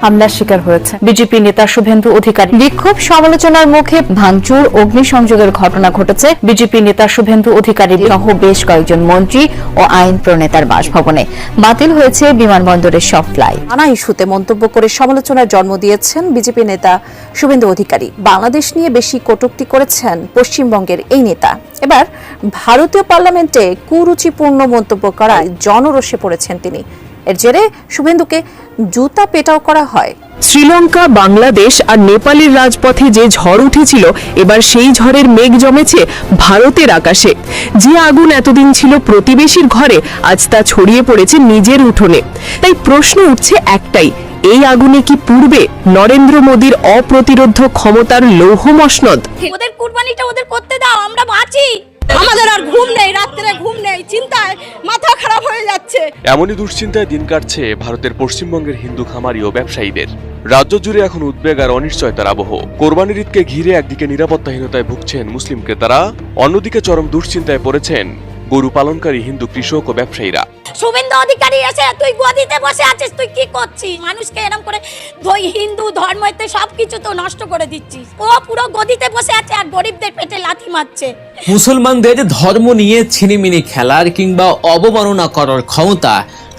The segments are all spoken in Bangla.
হামলার শিকার হয়েছে বিজেপি নেতা শুভেন্দু অধিকারী। বিক্ষোভ সমালোচনার মুখে ভাঙচুর অগ্নিসংযোগের ঘটনা ঘটেছে বিজেপি নেতা শুভেন্দু অধিকারী সহ বেশ কয়েকজন মন্ত্রী ও আইন প্রণেতার বাসভবনে। বাতিল হয়েছে বিমানবন্দরের সব ফ্লাইট। নানা ইস্যুতে মন্তব্য করে সমালোচনার জন্ম দিয়েছেন বিজেপি নেতা শুভেন্দু অধিকারী। বাংলাদেশ নিয়ে বেশি কটূক্তি করেছেন পশ্চিমবঙ্গের এই নেতা। এবার ভারতীয় পার্লামেন্টে কুরুচিপূর্ণ মন্তব্য করায় জনরোষে পড়েছেন তিনি। এর জেরে শুভেন্দুকে জুতা পেটাও করা হয়। শ্রীলঙ্কা, বাংলাদেশ আর নেপালের রাজপথে যে ঝড় উঠেছিল, এবার সেই ঝড়ের মেঘ জমেছে ভারতের আকাশে। যে আগুন এতদিন ছিল প্রতিবেশীর ঘরে, আজ তা ছড়িয়ে পড়েছে নিজের উঠোনে। তাই প্রশ্ন উঠছে একটাই, এই আগুনে কি পূর্বে নরেন্দ্র মোদীর অপ্রতিরোধ্য ক্ষমতার লৌহ মসনদ? ওদের কুরবানিটা ওদের করতে দাও, আমরা বাঁচি। আমাদের আর ঘুম নেই, রাত্রে ঘুম নেই, চিন্তায় মাথা খারাপ হয়ে যাচ্ছে। এমনই দুশ্চিন্তায় দিন কাটছে ভারতের পশ্চিমবঙ্গের হিন্দু খামারি ও ব্যবসায়ীদের। রাজ্য জুড়ে এখন উদ্বেগ আর অনিশ্চয়তার আবহ। কোরবানির ঈদকে ঘিরে একদিকে নিরাপত্তাহীনতায় ভুগছেন মুসলিম ক্রেতারা, অন্যদিকে চরম দুশ্চিন্তায় পড়েছেন গরু পালনকারী হিন্দু কৃষক ও ব্যবসায়ীরা। শুভেন্দু অধিকারী এসে তুই গদিতে বসে আছিস, তুই কি করছিস? মানুষকে এরকম করে দুই হিন্দু ধর্মতে সবকিছু তো নষ্ট করে দিচ্ছিস। ও পুরো গদিতে বসে আছে আর গরিবদের পেটে লাথি মারছে। মুসলমানদের ধর্ম নিয়ে ছিনিমিনি খেলার কিংবা অবমাননা করার ক্ষমতা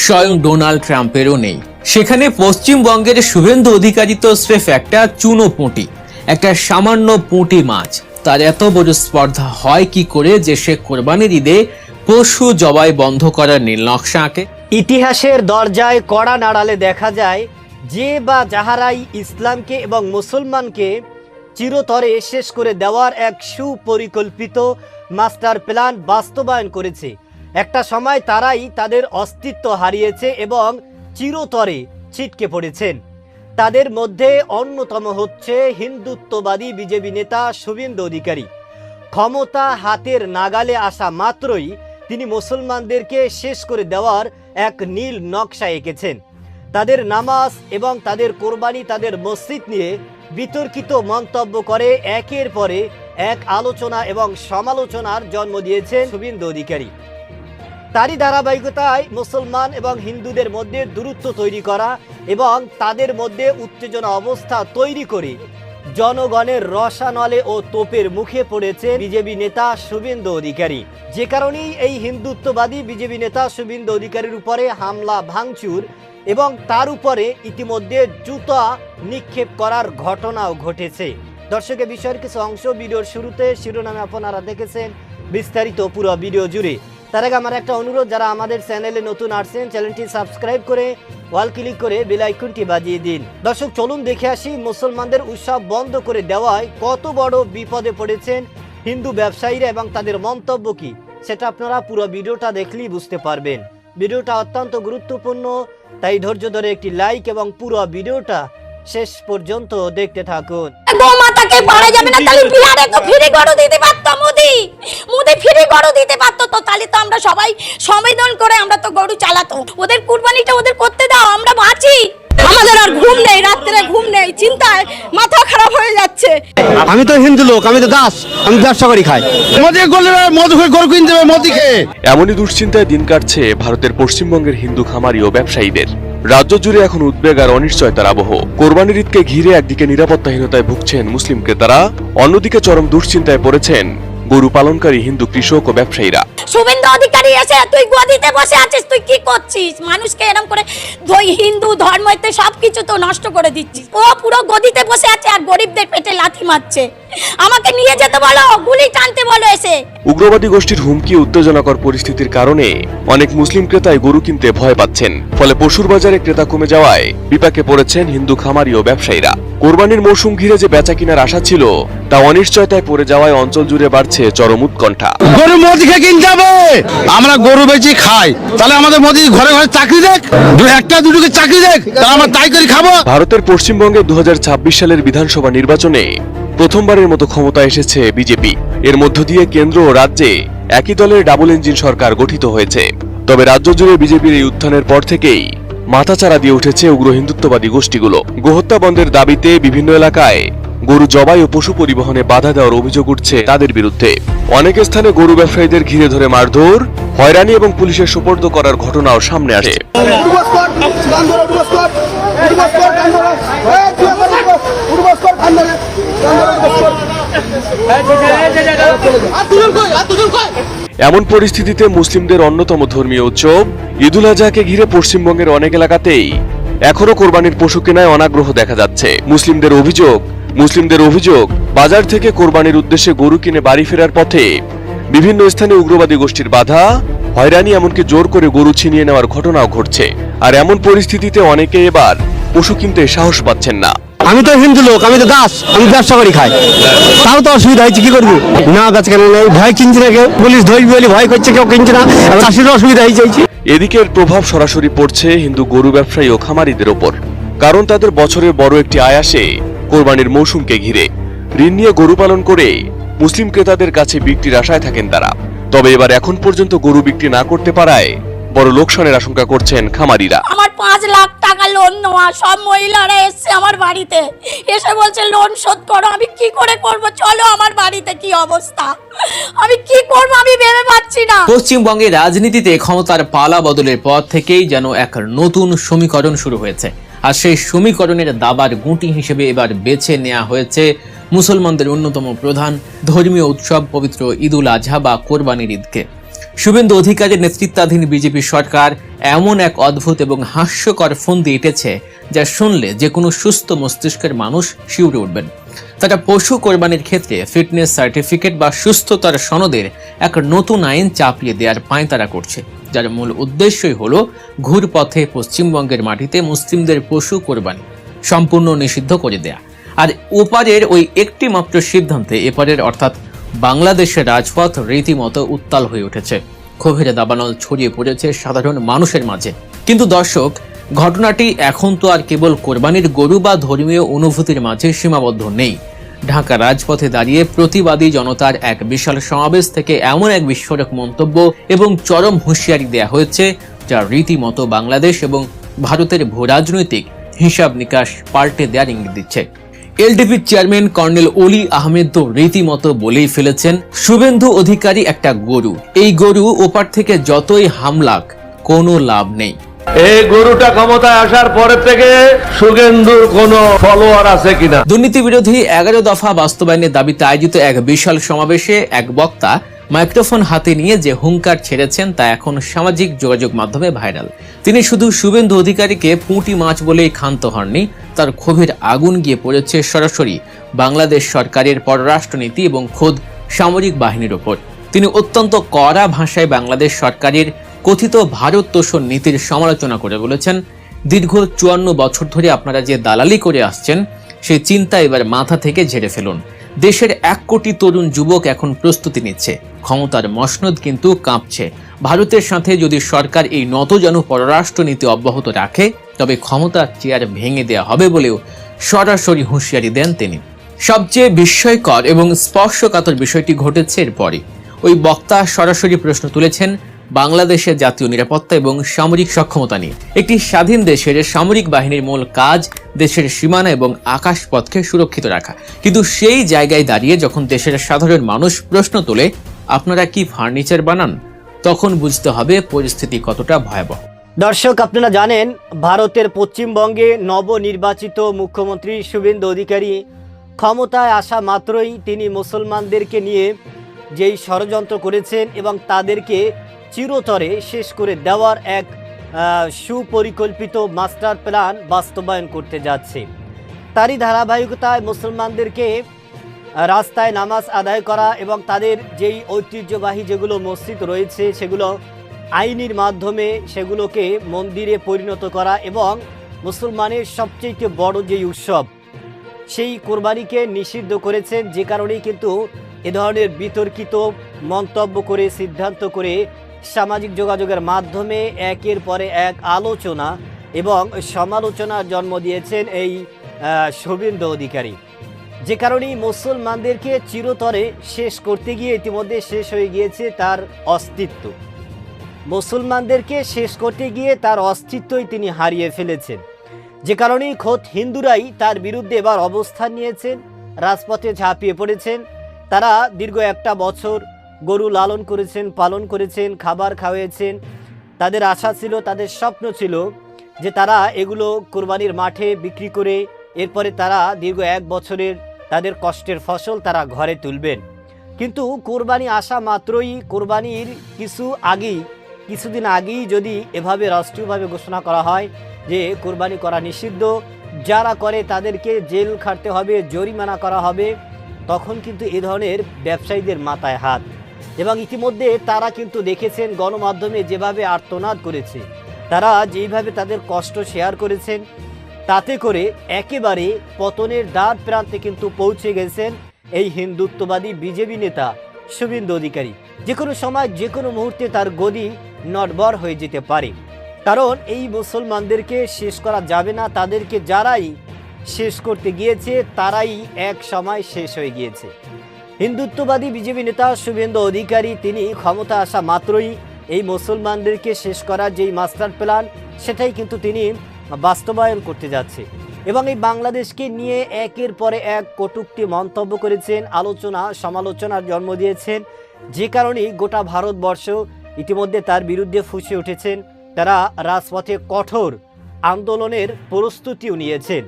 স্বয়ং ডোনাল্ড ট্রাম্পেরও নেই। সেখানে পশ্চিমবঙ্গের শুভেন্দু অধিকারী তো স্রেফ একটা চুনো পুঁটি, একটা সামান্য পুঁটি মাছ। তার এত বড় স্পর্ধা হয় কি করে যে সে কোরবানির ঈদে পশু জবাই বন্ধ করার নীল নকশা আঁকে? ইতিহাসের দরজায় কড়া নাড়ালে দেখা যায় যে বা যাহারাই ইসলামকে এবং মুসলমানকে চিরতরে শেষ করে দেওয়ার এক সুপরিকল্পিত মাস্টার প্ল্যান বাস্তবায়ন করেছে, একটা সময় তারাই তাদের অস্তিত্ব হারিয়েছে এবং চিরতরে ছিটকে পড়েছেন। তাদের মধ্যে অন্যতম হচ্ছে হিন্দুত্ববাদী বিজেপি নেতা শুভেন্দু অধিকারী। ক্ষমতা হাতের নাগালে আসা মাত্রই তিনি মুসলমানদেরকে শেষ করে দেওয়ার এক নীল নকশা এঁকেছেন। তাদের নামাজ এবং তাদের কোরবানি, তাদের মসজিদ নিয়ে বিতর্কিত মন্তব্য করে একের পরে এক আলোচনা এবং সমালোচনার জন্ম দিয়েছেন শুভেন্দু অধিকারী। তারই ধারাবাহিকতায় মুসলমান এবং হিন্দুদের মধ্যে দূরত্ব তৈরি করা এবং তাদের মধ্যে উত্তেজনা অবস্থা তৈরি করে জনগণের রসানলে ও তোপের মুখে পড়েছে বিজেপি নেতা শুভেন্দু অধিকারী। যে কারণেই এই হিন্দুত্ববাদী বিজেপি নেতা শুভেন্দু অধিকারীর উপরে হামলা, ভাঙচুর এবং তার উপরে ইতিমধ্যে জুতা নিক্ষেপ করার ঘটনাও ঘটেছে। দর্শকের বিষয়ের কিছু অংশ ভিডিওর শুরুতে শিরোনামে আপনারা দেখেছেন, বিস্তারিত পুরো ভিডিও জুড়ে। তার আগে আমার একটা অনুরোধ, যারা আমাদের চ্যানেলে নতুন আসছেন চ্যানেলটি সাবস্ক্রাইব করে ওয়াল ক্লিক করে বেল আইকনটি বাজিয়ে দিন। দর্শক চলুন দেখে আসি মুসলমানদের উৎসব বন্ধ করে দেওয়ায় কত বড় বিপদে পড়েছেন হিন্দু ব্যবসায়ীরা এবং তাদের মন্তব্য কি, সেটা আপনারা পুরো ভিডিওটা দেখলেই বুঝতে পারবেন। ভিডিওটা অত্যন্ত গুরুত্বপূর্ণ, তাই ধৈর্য ধরে একটি লাইক এবং পুরো ভিডিওটা শেষ পর্যন্ত দেখতে থাকুন। গোমাতাকে পারা যাবে না, তাহলে বিহারে তো ফ্রি গরু দিতে পারতো মোদি ফ্রি গরু দিতে পারতো, তো তাহলে তো আমরা সবাই সম্মেলন করে আমরা তো গরু চালাতো। ওদের কুরবানিটা ওদের করতে দাও, আমরা বাঁচি। আমাদের আর ঘুম নেই, রাত্রে ঘুম নেই, চিন্তায় মাথা খারাপ হয়ে যাচ্ছে। আমি তো হিন্দু লোক, আমি তো দাস, আমি ব্যবসা করি খাই। গরু কিনতে হবে মোদি খেয়ে। এমনই দুশ্চিন্তায় দিন কাটছে ভারতের পশ্চিমবঙ্গের হিন্দু খামারি ও ব্যবসায়ীদের। রাজ্য জুড়ে এখন উদ্বেগ আর অনিশ্চয়তার আবহ। কোরবানির ঈদকে ঘিরে একদিকে নিরাপত্তাহীনতায় ভুগছেন মুসলিম ক্রেতারা, অন্যদিকে চরম দুশ্চিন্তায় পড়েছেন গরু পালনকারী হিন্দু কৃষক ও ব্যবসায়ীরা। শুভেন্দু অধিকারী এসে তুই গদিতে বসে আছিস, তুই কি করছিস? মানুষকে এরকম করে দুই হিন্দু ধর্মতে সবকিছু তো নষ্ট করে দিচ্ছিস। ও পুরো গদিতে বসে আছে আর গরিবদের পেটে লাথি মারছে। আমাকে নিয়ে যেতে বলো, গুলি টানতে বলো এসে। উগ্রবাদী গোষ্ঠীর হুমকি, উত্তেজনাকর পরিস্থিতির কারণে অনেক মুসলিম ক্রেতাই গরু কিনতে ভয় পাচ্ছেন। ফলে পশুর বাজারে ক্রেতা কমে যাওয়ায় বিপাকে পড়েছেন হিন্দু খামারি ও ব্যবসায়ীরা। কোরবানির মৌসুম ঘিরে যে বেচা কিনার আশা ছিল, তা অনিশ্চয়তায় পড়ে যাওয়ায় অঞ্চল জুড়ে বাড়ছে চরম উৎকণ্ঠা। গরু মোদিকে কিনতে হবে, আমরা গরু বেচি খাই, তাহলে আমাদের মোদি ঘরে ঘরে চাকরি দেখ, একটা দুটোকে চাকরি দেখ, তাহলে আমরা তাই করে খাবো। ভারতের পশ্চিমবঙ্গে 2026 সালের বিধানসভা নির্বাচনে প্রথমবারের মতো ক্ষমতা এসেছে বিজেপি। এর মধ্য দিয়ে কেন্দ্র ও রাজ্যে একই দলের ডাবল ইঞ্জিন সরকার গঠিত হয়েছে। তবে রাজ্য জুড়ে বিজেপির এই উত্থানের পর থেকেই মাথাচাড়া দিয়ে উঠেছে উগ্র হিন্দুত্ববাদী গোষ্ঠীগুলো। গোহত্যা বন্ধের দাবিতে বিভিন্ন এলাকায় গরু জবাই ও পশু পরিবহনে বাধা দেওয়ার অভিযোগ উঠছে তাদের বিরুদ্ধে। অনেক স্থানে গরু ব্যবসায়ীদের ঘিরে ধরে মারধর, হয়রানি এবং পুলিশের সোপর্দ করার ঘটনাও সামনে আসে। এমন পরিস্থিতিতে মুসলিমদের অন্যতম ধর্মীয় উৎসব ঈদুল আজহাকে ঘিরে পশ্চিমবঙ্গের অনেক এলাকাতেই এখনো কোরবানির পশু কেনায় অনাগ্রহ দেখা যাচ্ছে। মুসলিমদের অভিযোগ বাজার থেকে কোরবানির উদ্দেশ্যে গরু কিনে বাড়ি ফেরার পথে বিভিন্ন স্থানে উগ্রবাদী গোষ্ঠীর বাধা, হয়রানি, এমনকি জোর করে গরু ছিনিয়ে নেওয়ার ঘটনাও ঘটছে। আর এমন পরিস্থিতিতে অনেকে এবার পশু কিনতে সাহস পাচ্ছেন না। আমি তো হিন্দু লোক, আমি তো দাস, আমি ব্যবসা করি খাই, তাও তো অসুবিধা হয়েছে, কি করবো? না বেচা কেন নেই, ভয় কিনছে না, কেউ পুলিশ ধরবি বলে ভয় করছে, কেউ কিনছে না, চাষিরও অসুবিধা হয়ে যাচ্ছে। এদিকে এর প্রভাব সরাসরি পড়ছে হিন্দু গরু ব্যবসায়ী ও খামারিদের ওপর, কারণ তাদের বছরের বড় একটি আয় আসে কোরবানির মৌসুমকে ঘিরে। ঋণ নিয়ে গরু পালন করে মুসলিম ক্রেতাদের কাছে বিক্রির আশায় থাকেন তারা। তবে এবার এখন পর্যন্ত গরু বিক্রি না করতে পারায় বড় লোকসানের আশঙ্কা করছেন খামারিরা। আমার 5 লাখ টাকা লোন নেওয়া, সব মহিলারা এসছে আমার বাড়িতে, এসে বলছে লোন শোধ করো। আমি কি করে করব? চলো আমার বাড়িতে কি অবস্থা, আমি কি করব আমি ভেবে পাচ্ছি না। পশ্চিমবঙ্গের রাজনীতিতে ক্ষমতার পালা বদলের পর থেকেই যেন এক নতুন সমীকরণ শুরু হয়েছে। আর সেই সমীকরণের দাবার গুঁটি হিসেবে এবার বেছে নেওয়া হয়েছে মুসলমানদের অন্যতম প্রধান ধর্মীয় উৎসব পবিত্র ঈদুল আজহা বা কোরবানির ঈদকে। শুভেন্দু অধিকারীর নেতৃত্বাধীন বিজেপি সরকার এমন এক অদ্ভুত এবং হাস্যকর ফন্দি এঁটেছে যা শুনলে যে কোনো সুস্থ মস্তিষ্কের মানুষ শিউরে উঠবেন। তারা পশু কোরবানির ক্ষেত্রে ফিটনেস সার্টিফিকেট বা সুস্থতার সনদের এক নতুন আইন চাপিয়ে দেওয়ার পাঁয়তারা করছে, যার মূল উদ্দেশ্যই হলো ঘুরপথে পশ্চিমবঙ্গের মাটিতে মুসলিমদের পশু কোরবানি সম্পূর্ণ নিষিদ্ধ করে দেয়া। আর ওপারের ওই একটি মাত্র সিদ্ধান্তে এপারের অর্থাৎ বাংলাদেশের রাজপথ রীতিমতো উত্তাল হয়ে উঠেছে। ক্ষোভের দাবানল ছড়িয়ে পড়েছে সাধারণ মানুষের মাঝে। কিন্তু দর্শক, ঘটনাটি এখন তো আর কেবল কোরবানির গরু বা ধর্মীয় অনুভূতির মাঝে সীমাবদ্ধ নেই। ঢাকা রাজপথে দাঁড়িয়ে প্রতিবাদী জনতার এক বিশাল সমাবেশ থেকে এমন এক বিস্ফোরক মন্তব্য এবং চরম হুঁশিয়ারি দেয়া হয়েছে যা রীতিমতো বাংলাদেশ এবং ভারতের ভূরাজনৈতিক হিসাব নিকাশ পাল্টে দেওয়ার ইঙ্গিত দিচ্ছে। এলডিপির চেয়ারম্যান কর্নেল অলি আহমেদ তো রীতিমতো বলেই ফেলেছেন, শুভেন্দু অধিকারী একটা গরু, এই গরু ওপার থেকে যতই হামলাক কোনো লাভ নেই। এই গরুটা ক্ষমতায় আসার পরে থেকে শুভেন্দুর কোনো ফলোয়ার আছে কিনা। দুর্নীতি বিরোধী 11 দফা বাস্তবায়নের দাবিতে আয়োজিত এক বিশাল সমাবেশে এক বক্তা মাইক্রোফোন হাতে নিয়ে যে হুঙ্কার ছেড়েছেন তা এখন সামাজিক যোগাযোগ মাধ্যমে ভাইরাল। তিনি শুধু শুভেন্দু অধিকারীকে পুঁটি মাছ বলেই ক্ষান্ত হননি, তার ক্ষোভের আগুন গিয়ে পড়েছে সরাসরি বাংলাদেশ সরকারের পররাষ্ট্রনীতি এবং খোদ সামরিক বাহিনীর ওপর। তিনি অত্যন্ত কড়া ভাষায় বাংলাদেশ সরকারের কথিত ভারত তোষণ নীতির সমালোচনা করে বলেছেন, দীর্ঘ 54 বছর ধরে আপনারা যে দালালি করে আসছেন সেই চিন্তা এবার মাথা থেকে ঝেড়ে ফেলুন। দেশের 1 কোটি তরুণ যুবক এখন প্রস্তুতি নিচ্ছে, ক্ষমতার মসনদ কিন্তু কাঁপছে। ভারতের সাথে যদি সরকার এই নতজানু পররাষ্ট্রনীতি অব্যাহত রাখে তবে ক্ষমতার চেয়ার ভেঙে দেওয়া হবে বলেও সরাসরি হুঁশিয়ারি দেন তিনি। সবচেয়ে বিস্ময়কর এবং স্পর্শকাতর বিষয়টি ঘটেছে এরপরই। ওই বক্তা সরাসরি প্রশ্ন তুলেছেন বাংলাদেশের জাতীয় নিরাপত্তা এবং সামরিক সক্ষমতা নিয়ে। একটি স্বাধীন দেশের সামরিক বাহিনীর মূল কাজ দেশের সীমানা এবং আকাশপথকে সুরক্ষিত রাখা, কিন্তু সেই জায়গায় দাঁড়িয়ে যখন দেশের সাধারণ মানুষ প্রশ্ন তোলে আপনারা কি ফার্নিচার বানান, তখন বুঝতে হবে পরিস্থিতি কতটা ভয়াবহ। দর্শক, আপনারা জানেন ভারতের পশ্চিমবঙ্গে নবনির্বাচিত মুখ্যমন্ত্রী শুভেন্দু অধিকারী ক্ষমতায় আসা মাত্রই তিনি মুসলমানদেরকে নিয়ে যেই ষড়যন্ত্র করেছেন এবং তাদেরকে চিরতরে শেষ করে দেওয়ার এক সুপরিকল্পিত মাস্টার প্ল্যান বাস্তবায়ন করতে যাচ্ছে। তারই ধারাবাহিকতায় মুসলমানদেরকে রাস্তায় নামাজ আদায় করা এবং তাদের যেই ঐতিহ্যবাহী যেগুলো মসজিদ রয়েছে সেগুলো আইনের মাধ্যমে সেগুলোকে মন্দিরে পরিণত করা এবং মুসলমানের সবচেয়ে বড় যেই উৎসব সেই কোরবানিকে নিষিদ্ধ করেছেন, যে কারণেই কিন্তু এ ধরনের বিতর্কিত মন্তব্য করে সিদ্ধান্ত করে সামাজিক যোগাযোগের মাধ্যমে একের পরে এক আলোচনা এবং সমালোচনার জন্ম দিয়েছেন এই শুভেন্দু অধিকারী, যে কারণেই মুসলমানদেরকে চিরতরে শেষ করতে গিয়ে ইতিমধ্যে শেষ হয়ে গিয়েছে তার অস্তিত্ব। মুসলমানদেরকে শেষ করতে গিয়ে তার অস্তিত্বই তিনি হারিয়ে ফেলেছেন, যে কারণেই খোদ হিন্দুরাই তার বিরুদ্ধে এবার অবস্থান নিয়েছেন, রাজপথে ঝাঁপিয়ে পড়েছেন। তারা দীর্ঘ 1 বছর গরু লালন করেছেন, পালন করেছেন, খাবার খাওয়াইছেন। তাদের আশা ছিল, তাদের স্বপ্ন ছিল যে তারা এগুলো কোরবানির মাঠে বিক্রি করে এরপরে তারা দীর্ঘ 1 বছরের তাদের কষ্টের ফসল তারা ঘরে তুলবেন। কিন্তু কোরবানি আসা মাত্রই, কোরবানির কিছুদিন আগেই যদি এভাবে রাষ্ট্রীয়ভাবে ঘোষণা করা হয় যে কোরবানি করা নিষিদ্ধ, যারা করে তাদেরকে জেল খাটতে হবে, জরিমানা করা হবে, তখন কিন্তু এ ধরনের ব্যবসায়ীদের মাথায় হাত। এবং ইতিমধ্যে তারা কিন্তু দেখেছেন গণমাধ্যমে যেভাবে আর্তনাদ করেছে, তারা যেইভাবে তাদের কষ্ট শেয়ার করেছেন, তাতে করে একেবারে পতনের দ্বার প্রান্তে কিন্তু পৌঁছে গেছেন এই হিন্দুত্ববাদী বিজেপি নেতা শুভেন্দু অধিকারী। যে কোনো সময় যে কোনো মুহূর্তে তার গদি নড়বড় হয়ে যেতে পারে, কারণ এই মুসলমানদেরকে শেষ করা যাবে না। তাদেরকে যারাই শেষ করতে গিয়েছে তারাই এক সময় শেষ হয়ে গিয়েছে। হিন্দুত্ববাদী বিজেপি নেতা শুভেন্দু অধিকারী তিনি ক্ষমতা আসা মাত্রই এই মুসলমানদেরকে শেষ করার যেই মাস্টার প্ল্যান, সেটাই কিন্তু তিনি বাস্তবায়ন করতে যাচ্ছে। এবং এই বাংলাদেশকে নিয়ে একের পরে এক কটূক্তি মন্তব্য করেছেন, আলোচনা সমালোচনার জন্ম দিয়েছেন, যে কারণে গোটা ভারতবর্ষ ইতিমধ্যে তার বিরুদ্ধে ফুঁসে উঠেছেন। তারা রাজপথে কঠোর আন্দোলনের প্রস্তুতিও নিয়েছেন।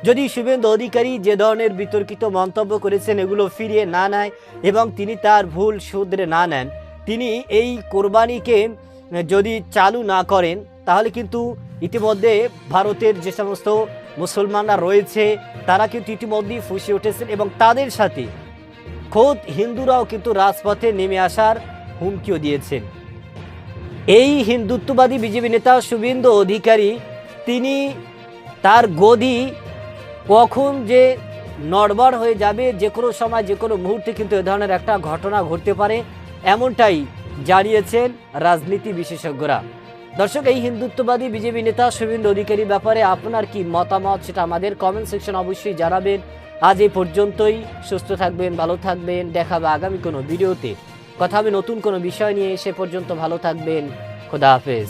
যদি শুভেন্দু অধিকারী যে ধরনের বিতর্কিত মন্তব্য করেছেন এগুলো ফিরিয়ে না নেয় এবং তিনি তার ভুল শুধরে না নেন, তিনি এই কোরবানিকে যদি চালু না করেন, তাহলে কিন্তু ইতিমধ্যে ভারতের যে সমস্ত মুসলমানরা রয়েছে তারা কিন্তু ইতিমধ্যেই ফুঁসে উঠেছেন এবং তাদের সাথে খোদ হিন্দুরাও কিন্তু রাজপথে নেমে আসার হুমকিও দিয়েছেন। এই হিন্দুত্ববাদী বিজেপি নেতা শুভেন্দু অধিকারী তিনি তার গদি কখন যে নড়বড় হয়ে যাবে, যে কোনো সময় যে কোনো মুহূর্তে কিন্তু এ ধরনের একটা ঘটনা ঘটতে পারে, এমনটাই জানিয়েছেন রাজনীতি বিশেষজ্ঞরা। দর্শক, এই হিন্দুত্ববাদী বিজেপি নেতা শুভেন্দু অধিকারী ব্যাপারে আপনার কি মতামত সেটা আমাদের কমেন্ট সেকশন অবশ্যই জানাবেন। আজ এই পর্যন্তই। সুস্থ থাকবেন, ভালো থাকবেন। দেখা হবে আগামী কোনো ভিডিওতে। কথা হবে নতুন কোনো বিষয় নিয়ে। সে পর্যন্ত ভালো থাকবেন। খোদা হাফেজ।